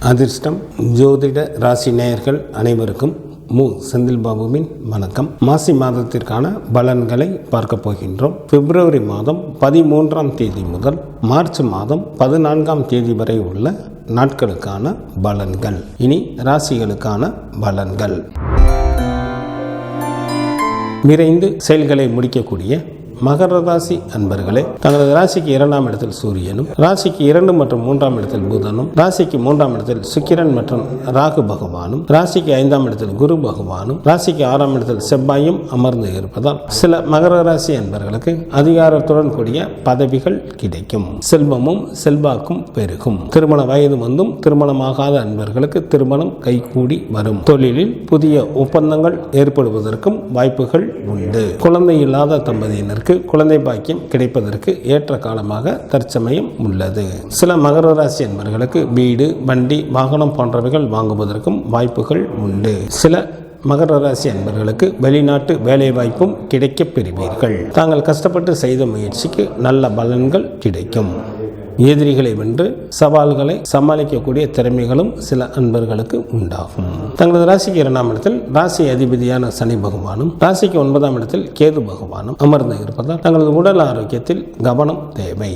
அதிர்ஷ்டம் ஜோதிட ராசி நேயர்கள் அனைவருக்கும் செந்தில் பாபுவின் வணக்கம். மாசி மாதத்திற்கான பலன்களை பார்க்க போகின்றோம். பிப்ரவரி மாதம் 13ஆம் தேதி முதல் மார்ச் மாதம் 14ஆம் தேதி வரை உள்ள நாட்களுக்கான பலன்கள். இனி ராசிகளுக்கான பலன்கள். விரைந்து செயல்களை முடிக்கக்கூடிய மகர ராசி அன்பர்களே, தங்களது ராசிக்கு 2ஆம் இடத்தில் சூரியனும், ராசிக்கு 2 மற்றும் 3ஆம் இடத்தில் புதனும், ராசிக்கு 3ஆம் இடத்தில் சுக்கிரன் மற்றும் ராகு பகவானும், ராசிக்கு 5ஆம் இடத்தில் குரு பகவானும், ராசிக்கு 6ஆம் இடத்தில் செவ்வாயும் அமர்ந்து இருப்பதால் சில மகர ராசி அன்பர்களுக்கு அதிகாரத்துடன் கூடிய பதவிகள் கிடைக்கும். செல்வமும் செல்வாக்கும் பெருகும். திருமண வயது வந்தும் திருமணமாகாத அன்பர்களுக்கு திருமணம் கைகூடி வரும். தொழிலில் புதிய ஒப்பந்தங்கள் ஏற்படுவதற்கும் வாய்ப்புகள் உண்டு. குழந்தை இல்லாத தம்பதியினர் குழந்தை பாக்கியம் கிடைப்பதற்கு ஏற்ற காலமாக தற்சமயம் உள்ளது. சில மகர ராசி என்பவர்களுக்கு வீடு, வண்டி, வாகனம் போன்றவைகள் வாங்குவதற்கும் வாய்ப்புகள் உண்டு. சில மகர ராசி அன்பர்களுக்கு வெளிநாட்டு வேலை வாய்ப்பும் கிடைக்கப் பெறுவீர்கள். தாங்கள் கஷ்டப்பட்டு செய்த முயற்சிக்கு நல்ல பலன்கள் கிடைக்கும். எதிரிகளை வென்று சவால்களை சமாளிக்கக்கூடிய திறமைகளும் சில அன்பர்களுக்கு உண்டாகும். தங்களது ராசிக்கு 2ஆம் இடத்தில் ராசி அதிபதியான சனி பகவானும், ராசிக்கு 9ஆம் இடத்தில் கேது பகவானும் அமர்ந்து இருப்பதால் தங்களது உடல் ஆரோக்கியத்தில் கவனம் தேவை.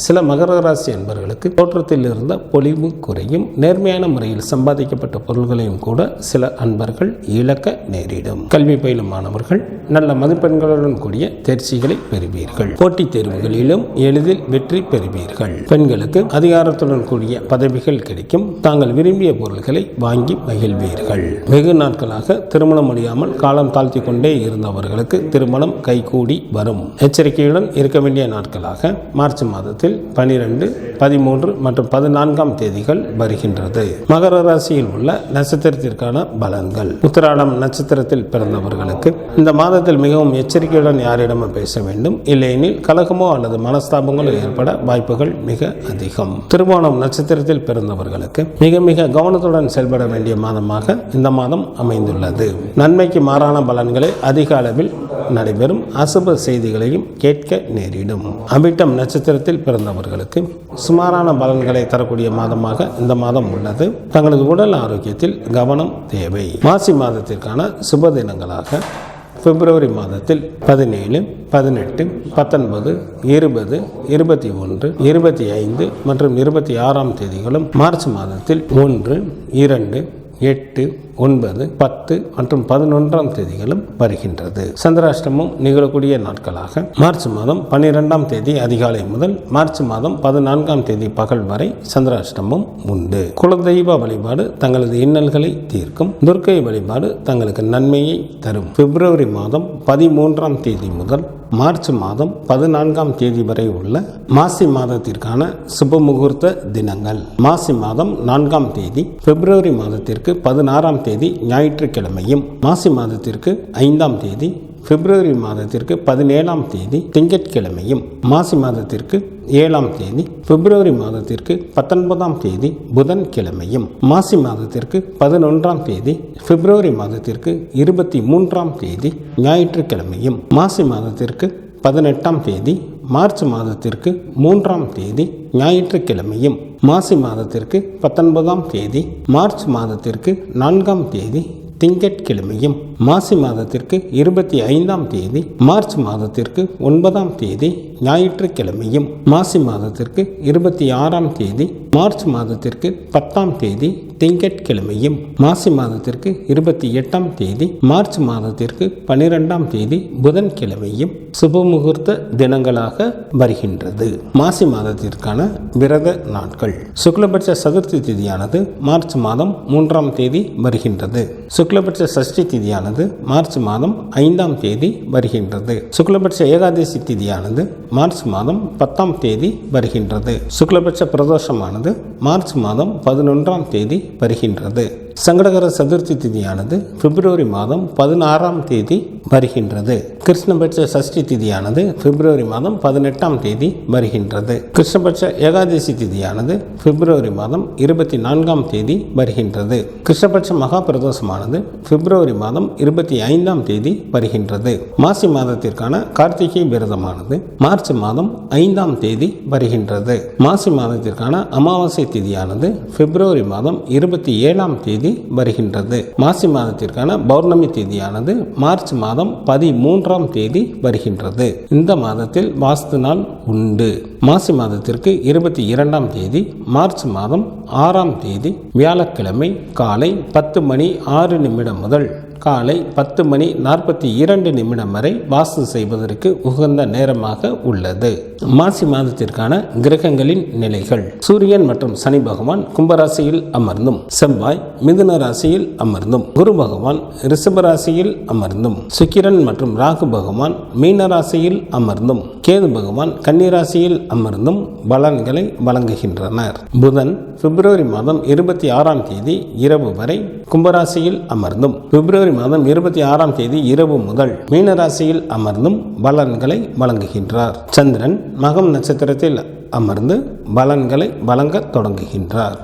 சில மகர ராசி அன்பர்களுக்கு தோற்றத்தில் இருந்த பொலிவு குறையும். நேர்மையான முறையில் சம்பாதிக்கப்பட்ட பொருள்களையும் கூட சில அன்பர்கள் இழக்க நேரிடும். கல்வி பயிலும் மாணவர்கள் நல்ல மதிப்பெண்களுடன் கூடிய தேர்ச்சிகளை பெறுவீர்கள். போட்டித் தேர்வுகளிலும் எளிதில் வெற்றி பெறுவீர்கள். பெண்களுக்கு அதிகாரத்துடன் கூடிய பதவிகள் கிடைக்கும். தாங்கள் விரும்பிய பொருள்களை வாங்கி மகிழ்வீர்கள். வெகு நாட்களாக திருமணம் முடியாமல் காலம் தாழ்த்தி கொண்டே இருந்தவர்களுக்கு திருமணம் கைகூடி வரும். எச்சரிக்கையுடன் இருக்க வேண்டிய நாட்களாக மார்ச் மாதத்தில் 12, 13 மற்றும் 14ஆம் தேதிகள் வருகின்றது. மகர ராசியில் உள்ள நட்சத்திரத்திற்கான பலன்கள். உத்திராடம் நட்சத்திரத்தில் பிறந்தவர்களுக்கு இந்த மாதத்தில் மிகவும் எச்சரிக்கையுடன் யாரிடமும் பேச வேண்டும். இல்லையெனில் கலகமோ அல்லது மனஸ்தாபங்களோ ஏற்பட வாய்ப்புகள் மிக அதிகம். திருவோணம் நட்சத்திரத்தில் பிறந்தவர்களுக்கு மிக கவனத்துடன் செயல்பட வேண்டிய மாதமாக இந்த மாதம் அமைந்துள்ளது. நன்மைக்கு மாறான பலன்களை அதிக அளவில் நடைபெறும். அசுப செய்திகளையும் கேட்க நேரிடும். அவிட்டம் நட்சத்திரத்தில் பிறந்தவர்களுக்கு சுமாரான பலன்களை தரக்கூடிய மாதமாக இந்த மாதம் உள்ளது. தங்களது உடல் ஆரோக்கியத்தில் கவனம் தேவை. மாசி மாதத்திற்கான சுப தினங்களாக பிப்ரவரி மாதத்தில் 17, 18, 19, 20, 21, 25 மற்றும் 26ஆம் தேதிகளும், மார்ச் மாதத்தில் 1, 2, 8, 9, 10 மற்றும் 11ஆம் தேதிகளும் வருகின்றது. சந்திராஷ்டமம் நிகழக்கூடிய நாட்களாக மார்ச் மாதம் 12ஆம் தேதி அதிகாலை முதல் மார்ச் மாதம் 14ஆம் தேதி பகல் வரை சந்திராஷ்டமம் உண்டு. குலதெய்வ வழிபாடு தங்களது இன்னல்களை தீர்க்கும். துர்க்கை வழிபாடு தங்களுக்கு நன்மையை தரும். பிப்ரவரி மாதம் 13ஆம் தேதி முதல் மார்ச் மாதம் 14ஆம் தேதி வரை உள்ள மாசி மாதத்திற்கான சுப முகூர்த்த தினங்கள். மாசி மாதம் 4ஆம் தேதி பிப்ரவரி மாதத்திற்கு 16ஆம் தேதி ஞாயிற்றுக்கிழமையும், மாசி மாதத்திற்கு 5ஆம் தேதி பிப்ரவரி மாதத்திற்கு 17ஆம் தேதி திங்கட்கிழமையும், மாசி மாதத்திற்கு 7ஆம் தேதி பிப்ரவரி மாதத்திற்கு 19ஆம் தேதி புதன்கிழமையும், மாசி மாதத்திற்கு 11ஆம் தேதி பிப்ரவரி மாதத்திற்கு 23ஆம் தேதி ஞாயிற்றுக்கிழமையும், மாசி மாதத்திற்கு 18ஆம் தேதி மார்ச் மாதத்திற்கு 3ஆம் தேதி ஞாயிற்றுக்கிழமையும், மாசி மாதத்திற்கு 19ஆம் தேதி மார்ச் மாதத்திற்கு 4ஆம் தேதி திங்கட்கிழமையும், மாசி மாதத்திற்கு 25ஆம் தேதி மார்ச் மாதத்திற்கு 9ஆம் தேதி ஞாயிற்றுக்கிழமையும், மாசி மாதத்திற்கு 26ஆம் தேதி மார்ச் மாதத்திற்கு 10ஆம் தேதி திங்கட்கிழமையும், மாசி மாதத்திற்கு 28ஆம் தேதி மார்ச் மாதத்திற்கு 12ஆம் தேதி புதன்கிழமையும் சுபமுகூர்த்த தினங்களாக வருகின்றது. மாசி மாதத்திற்கான விரத நாட்கள். சுக்லபட்ச சதுர்த்தி திதியானது மார்ச் மாதம் 3ஆம் தேதி வருகின்றது. சுக்லபட்ச சஷ்டி திதியானது மார்ச் மாதம் 5ஆம் தேதி வருகின்றது. சுக்லபட்ச ஏகாதசி திதியானது மார்ச் மாதம் 10ஆம் தேதி வருகின்றது. சுக்லபட்ச பிரதோஷமானது மார்ச் மாதம் 11ஆம் தேதி வருகின்றது. சங்கடகர சதுர்த்தி திதியானது பிப்ரவரி மாதம் 16ஆம் தேதி வருகின்றது. கிருஷ்ணபட்ச சஷ்டி திதியானது பிப்ரவரி மாதம் 18ஆம் தேதி வருகின்றது. கிருஷ்ணபட்ச ஏகாதசி திதியானது பிப்ரவரி மாதம் 24ஆம் தேதி வருகின்றது. கிருஷ்ணபட்ச மகா பிரதோஷமானது பிப்ரவரி மாதம் 25ஆம் தேதி வருகின்றது. மாசி மாதத்திற்கான கார்த்திகை விரதமானது மார்ச் மாதம் 5ஆம் தேதி வருகின்றது. மாசி மாதத்திற்கான அமாவாசை திதியானது பிப்ரவரி மாதம் 27ஆம் தேதி வருகின்றது. மாசி மாதத்திற்கான பௌர்ணமி தேதியானது மார்ச் மாதம் 13ஆம் தேதி வருகின்றது. இந்த மாதத்தில் வாஸ்து நாள் உண்டு. மாசி மாதத்திற்கு 22ஆம் தேதி மார்ச் மாதம் 6ஆம் தேதி வியாழக்கிழமை காலை 10:06 முதல் காலை 10:42 வரை வாஸ்து செய்வதற்கு உகந்த நேரமாக உள்ளது. மாசி மாதத்திற்கான கிரகங்களின் நிலைகள்: சூரியன் மற்றும் சனி பகவான் கும்பராசியில் அமர்ந்தும், செவ்வாய் மிதுன ராசியில் அமர்ந்தும், குரு பகவான் ரிஷப ராசியில் அமர்ந்தும், சுக்கிரன் மற்றும் ராகு பகவான் மீன ராசியில் அமர்ந்தும், கேது பகவான் கன்னி ராசியில் அமர்ந்தும் பலன்களை வழங்குகின்றனர். புதன் பிப்ரவரி மாதம் 26ஆம் தேதி இரவு வரை கும்பராசியில் அமர்ந்தும், பிப்ரவரி மாதம் 26ஆம் தேதி இரவு முதல் மீனராசியில் அமர்ந்தும் பலன்களை வழங்குகின்றார். சந்திரன் மகம் நட்சத்திரத்தில் அமர்ந்து பலன்களை வழங்க தொடங்குகின்றார்.